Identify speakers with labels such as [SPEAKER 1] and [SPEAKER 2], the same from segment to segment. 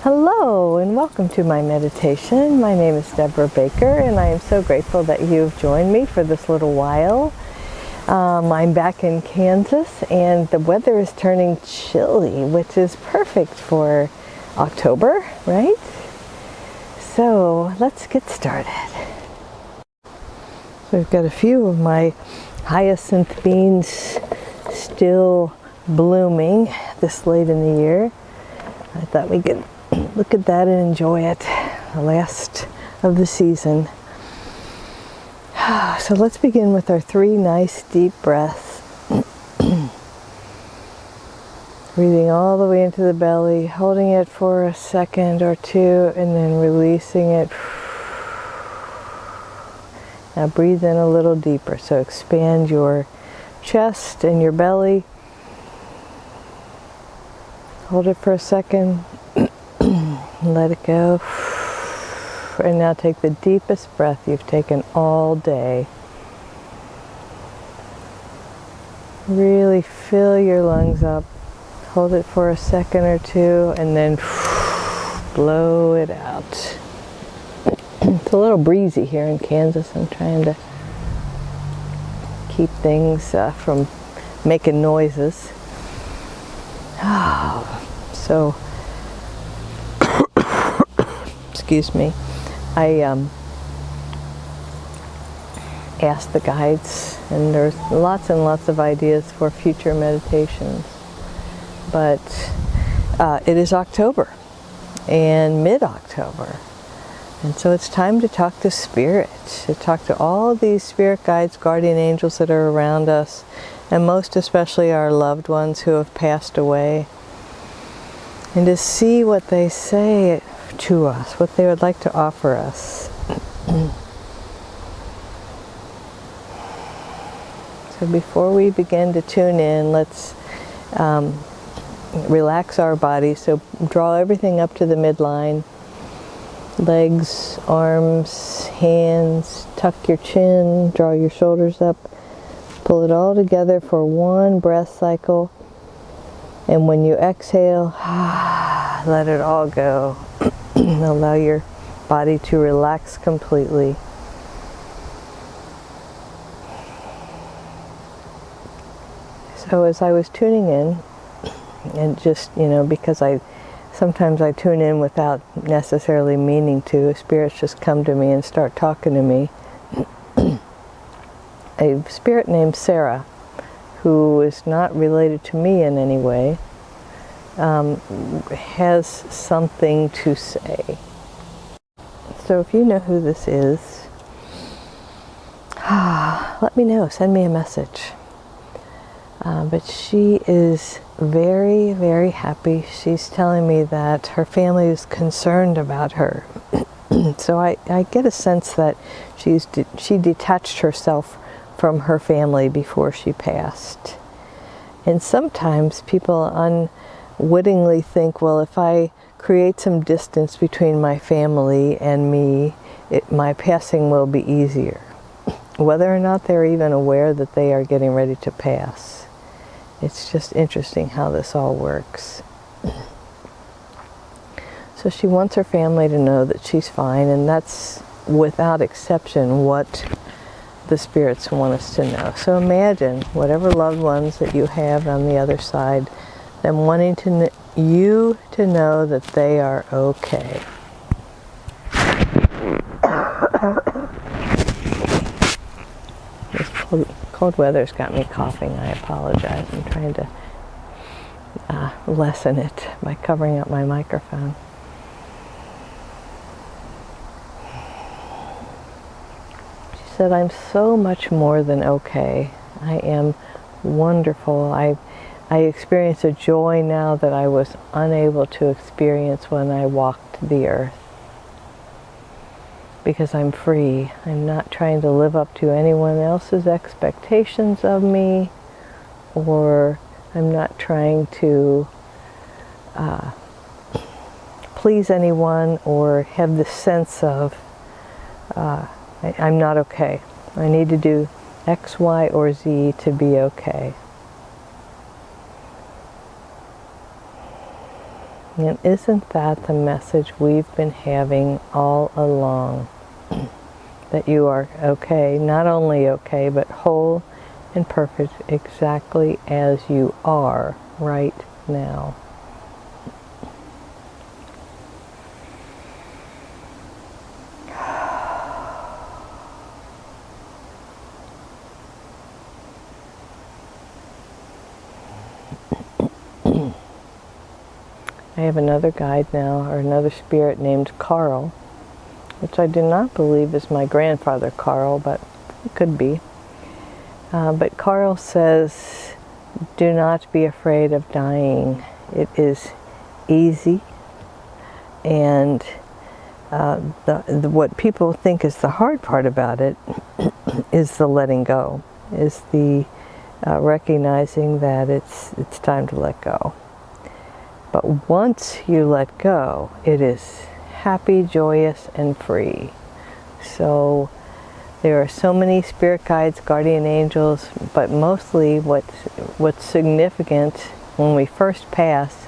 [SPEAKER 1] Hello and welcome to my meditation. My name is Debra Baker and I am so grateful that you've joined me for this little while. I'm back in Kansas and the weather is turning chilly, which is perfect for October, right? So let's get started. So I've got a few of my hyacinth beans still blooming this late in the year. I thought we could look at that and enjoy it, the last of the season. So let's begin with our 3 nice deep breaths. Breathing all the way into the belly, holding it for a second or two, and then releasing it. Now breathe in a little deeper, so expand your chest and your belly. Hold it for a second. Let it go. And now take the deepest breath you've taken all day. Really fill your lungs up. Hold it for a second or two and then blow it out. It's a little breezy here in Kansas. I'm trying to keep things from making noises. So excuse me, I asked the guides, and there's lots and lots of ideas for future meditations, but it is October and mid-October, and so it's time to talk to spirit, to talk to all these spirit guides, guardian angels that are around us, and most especially our loved ones who have passed away, and to see what they say to us, what they would like to offer us. So before we begin to tune in, let's relax our body. So draw everything up to the midline. Legs, arms, hands, tuck your chin, draw your shoulders up. Pull it all together for one breath cycle. And when you exhale, let it all go. Allow your body to relax completely. So as I was tuning in, and just, because sometimes I tune in without necessarily meaning to, spirits just come to me and start talking to me. A spirit named Sarah, who is not related to me in any way, has something to say. So if you know who this is, let me know, send me a message. But she is very, very happy. She's telling me that her family is concerned about her. So I get a sense that she detached herself from her family before she passed. And sometimes people unwittingly think, well, if I create some distance between my family and me, my passing will be easier. Whether or not they're even aware that they are getting ready to pass. It's just interesting how this all works. So she wants her family to know that she's fine, and that's without exception what the spirits want us to know. So imagine whatever loved ones that you have on the other side, them wanting you to know that they are okay. This cold weather's got me coughing. I apologize. I'm trying to lessen it by covering up my microphone. She said, I'm so much more than okay. I am wonderful. I experience a joy now that I was unable to experience when I walked the earth. Because I'm free. I'm not trying to live up to anyone else's expectations of me, or I'm not trying to please anyone or have this sense of I'm not okay. I need to do X, Y, or Z to be okay. And isn't that the message we've been having all along? That you are okay, not only okay, but whole and perfect exactly as you are right now. I have another guide now, or another spirit named Carl, which I do not believe is my grandfather Carl, but it could be. But Carl says, do not be afraid of dying. It is easy, and what people think is the hard part about it is the letting go, is the recognizing that it's time to let go. But once you let go, it is happy, joyous, and free. So there are so many spirit guides, guardian angels, but mostly what's significant when we first pass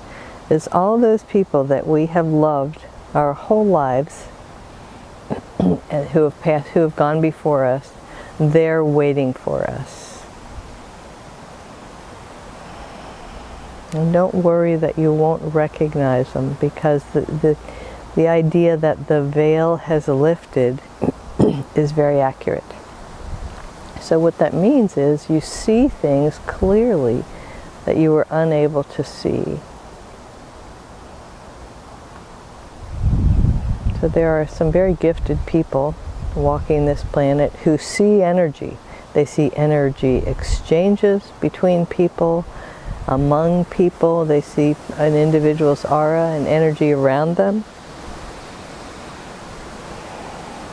[SPEAKER 1] is all those people that we have loved our whole lives and who have passed, who have gone before us. They're waiting for us. And don't worry that you won't recognize them, because the idea that the veil has lifted is very accurate. So what that means is you see things clearly that you were unable to see. So there are some very gifted people walking this planet who see energy. They see energy exchanges between people, among people. They see an individual's aura and energy around them.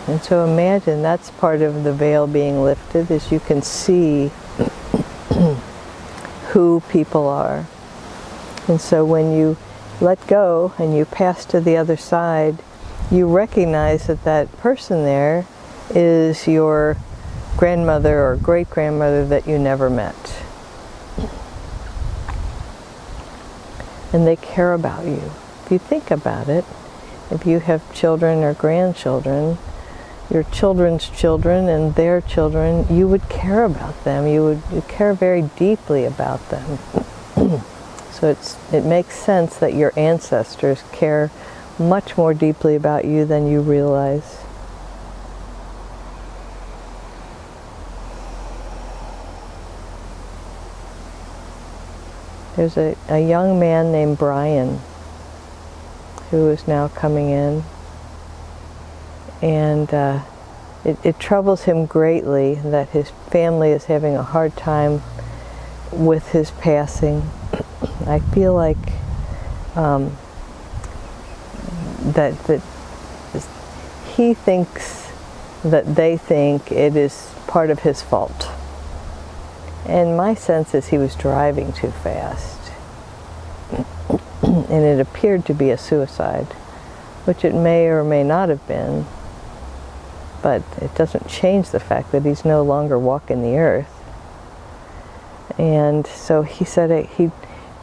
[SPEAKER 1] And so imagine that's part of the veil being lifted, is you can see who people are. And so when you let go and you pass to the other side, you recognize that that person there is your grandmother or great-grandmother that you never met. And they care about you. If you think about it, if you have children or grandchildren, your children's children and their children, you would care about them. You care very deeply about them. So it makes sense that your ancestors care much more deeply about you than you realize. There's a young man named Brian who is now coming in, and it troubles him greatly that his family is having a hard time with his passing. I feel like that he thinks that they think it is part of his fault. And my sense is he was driving too fast. And it appeared to be a suicide, which it may or may not have been. But it doesn't change the fact that he's no longer walking the earth. And so he said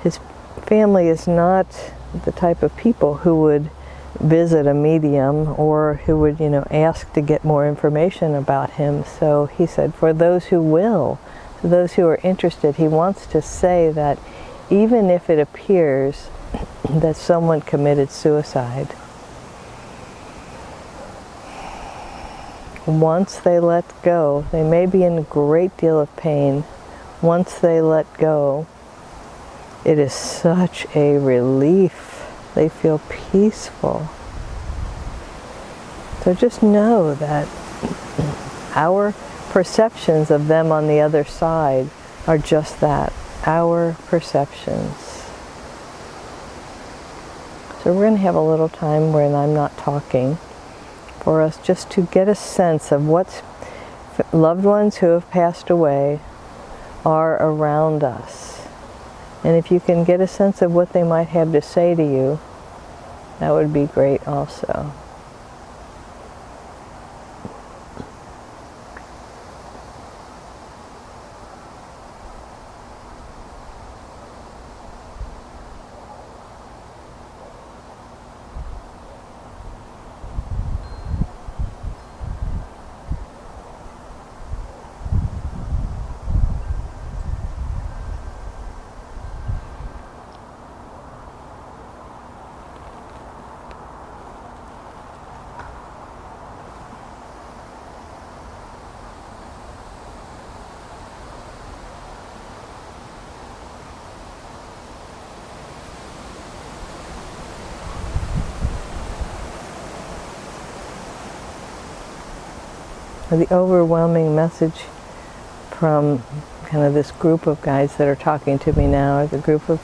[SPEAKER 1] his family is not the type of people who would visit a medium or who would, ask to get more information about him. So he said, for those who will, those who are interested, he wants to say that even if it appears that someone committed suicide, once they let go, they may be in a great deal of pain. Once they let go, it is such a relief. They feel peaceful. So just know that our perceptions of them on the other side are just that, our perceptions. So we're going to have a little time when I'm not talking for us just to get a sense of what loved ones who have passed away are around us. And if you can get a sense of what they might have to say to you, that would be great also. the overwhelming message from kind of this group of guides that are talking to me now, or the group of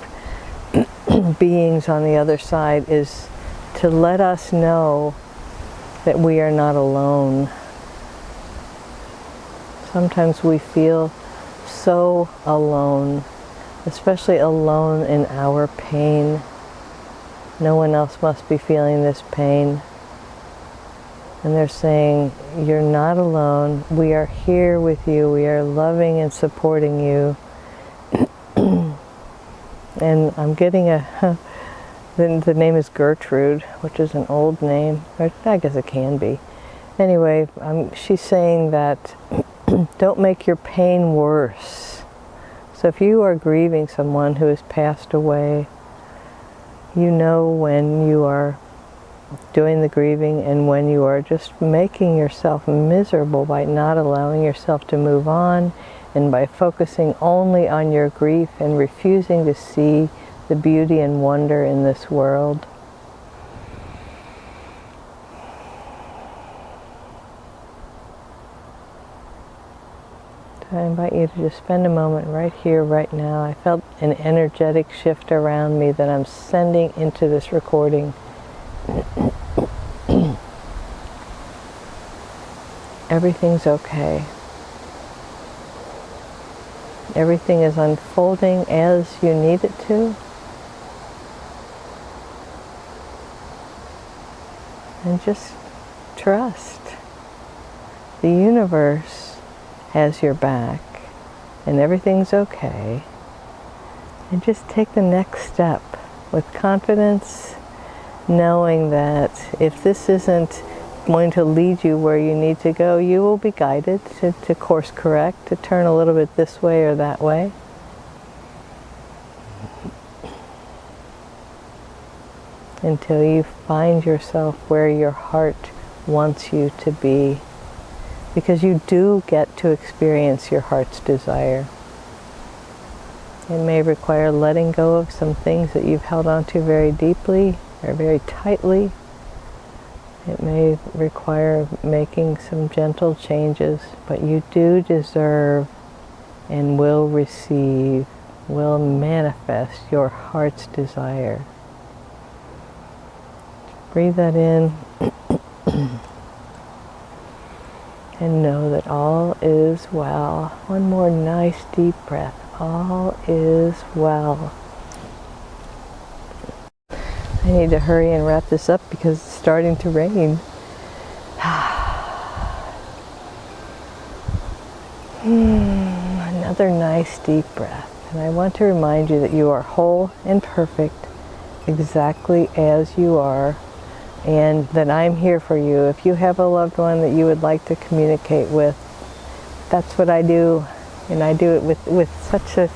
[SPEAKER 1] beings on the other side, is to let us know that we are not alone. Sometimes we feel so alone, especially alone in our pain. No one else must be feeling this pain. And they're saying, you're not alone. We are here with you. We are loving and supporting you. And I'm getting the name is Gertrude, which is an old name. Or I guess it can be. Anyway, she's saying that don't make your pain worse. So if you are grieving someone who has passed away, you know when you are doing the grieving and when you are just making yourself miserable by not allowing yourself to move on, and by focusing only on your grief and refusing to see the beauty and wonder in this world. So I invite you to just spend a moment right here, right now. I felt an energetic shift around me that I'm sending into this recording. Everything's okay. Everything is unfolding as you need it to. And just trust. The universe has your back, and everything's okay. And just take the next step with confidence, knowing that if this isn't going to lead you where you need to go, you will be guided to course correct, to turn a little bit this way or that way. Until you find yourself where your heart wants you to be. Because you do get to experience your heart's desire. It may require letting go of some things that you've held on to very deeply or very tightly. It may require making some gentle changes, but you do deserve and will receive, will manifest your heart's desire. Breathe that in and know that all is well. One more nice deep breath. All is well. I need to hurry and wrap this up because it's starting to rain. Another nice deep breath. And I want to remind you that you are whole and perfect exactly as you are, and that I'm here for you. If you have a loved one that you would like to communicate with, that's what I do. And I do it with such a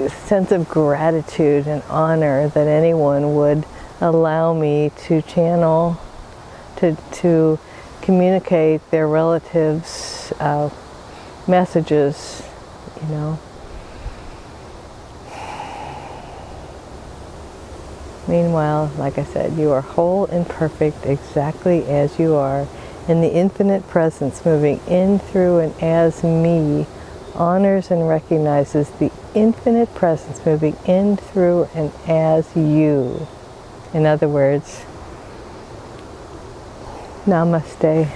[SPEAKER 1] sense of gratitude and honor that anyone would allow me to channel, to communicate their relatives' messages, you know. Meanwhile, like I said, you are whole and perfect exactly as you are, and the infinite presence moving in, through, and as me honors and recognizes the infinite presence moving in, through, and as you. In other words, namaste.